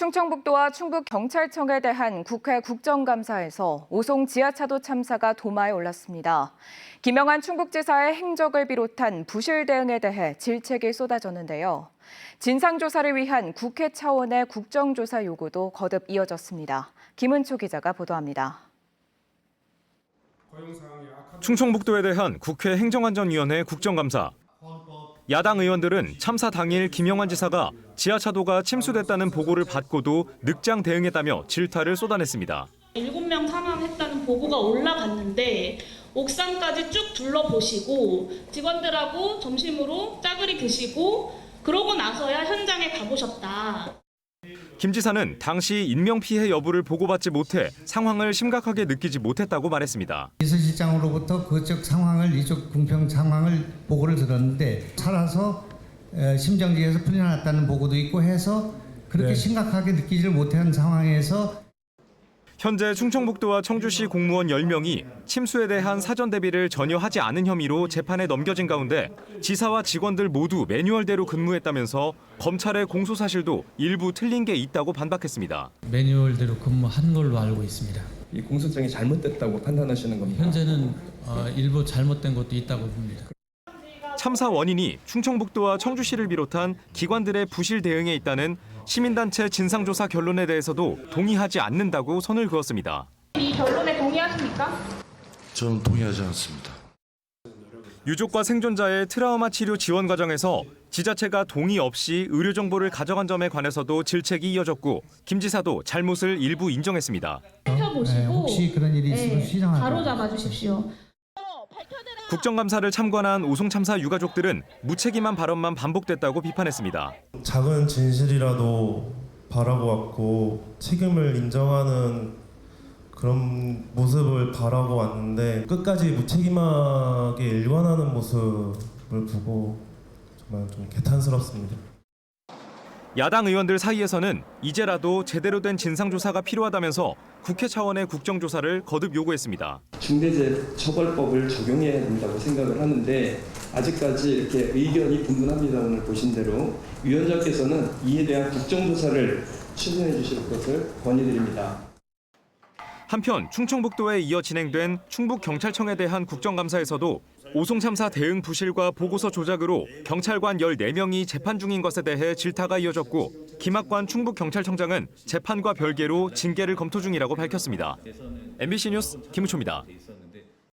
충청북도와 충북경찰청에 대한 국회 국정감사에서 오송 지하차도 참사가 도마에 올랐습니다. 김영한 충북지사의 행적을 비롯한 부실 대응에 대해 질책이 쏟아졌는데요. 진상조사를 위한 국회 차원의 국정조사 요구도 거듭 이어졌습니다. 김은초 기자가 보도합니다. 충청북도에 대한 국회 행정안전위원회 국정감사. 야당 의원들은 참사 당일 김영한 지사가 지하차도가 침수됐다는 보고를 받고도 늑장 대응했다며 질타를 쏟아냈습니다. 7명 사망했다는 보고가 올라갔는데 옥상까지 쭉 둘러보시고 직원들하고 점심으로 짜글이 드시고 그러고 나서야 현장에 가보셨다. 김 지사는 당시 인명피해 여부를 보고받지 못해 상황을 심각하게 느끼지 못했다고 말했습니다. 비서실장으로부터 그쪽 상황을 이쪽 궁평 상황을 보고를 들었는데 살아서 심정지에서 풀이 났다는 보고도 있고 해서 그렇게 심각하게 느끼지를 못한 상황에서 현재 충청북도와 청주시 공무원 10명이 침수에 대한 사전 대비를 전혀 하지 않은 혐의로 재판에 넘겨진 가운데 지사와 직원들 모두 매뉴얼대로 근무했다면서 검찰의 공소 사실도 일부 틀린 게 있다고 반박했습니다. 매뉴얼대로 근무한 걸로 알고 있습니다. 이 공소장이 잘못됐다고 판단하시는 겁니까? 현재는 일부 잘못된 것도 있다고 봅니다. 참사 원인이 충청북도와 청주시를 비롯한 기관들의 부실 대응에 있다는 시민단체 진상조사 결론에 대해서도 동의하지 않는다고 선을 그었습니다. 이 결론에 동의하십니까? 저는 동의하지 않습니다. 유족과 생존자의 트라우마 치료 지원 과정에서 지자체가 동의 없이 의료 정보를 가져간 점에 관해서도 질책이 이어졌고 김 지사도 잘못을 일부 인정했습니다. 살펴보시고 혹시 그런 일이 있으면 수정하도록 바로 잡아 주십시오. 국정감사를 참관한 오송 참사 유가족들은 무책임한 발언만 반복됐다고 비판했습니다. 작은 진실이라도 바라고 왔고 책임을 인정하는 그런 모습을 바라고 왔는데 끝까지 무책임하게 일관하는 모습을 보고 정말 좀 개탄스럽습니다. 야당 의원들 사이에서는 이제라도 제대로 된 진상조사가 필요하다면서 국회 차원의 국정조사를 거듭 요구했습니다. 중대재해처벌법을 적용해야 된다고 생각을 하는데 아직까지 이렇게 의견이 분분합니다. 오늘 보신 대로 위원장께서는 이에 대한 국정조사를 추진해 주실 것을 건의드립니다. 한편 충청북도에 이어 진행된 충북경찰청에 대한 국정감사에서도 오송 참사 대응 부실과 보고서 조작으로 경찰관 14명이 재판 중인 것에 대해 질타가 이어졌고 김학관 충북경찰청장은 재판과 별개로 징계를 검토 중이라고 밝혔습니다. MBC 뉴스 김우초입니다.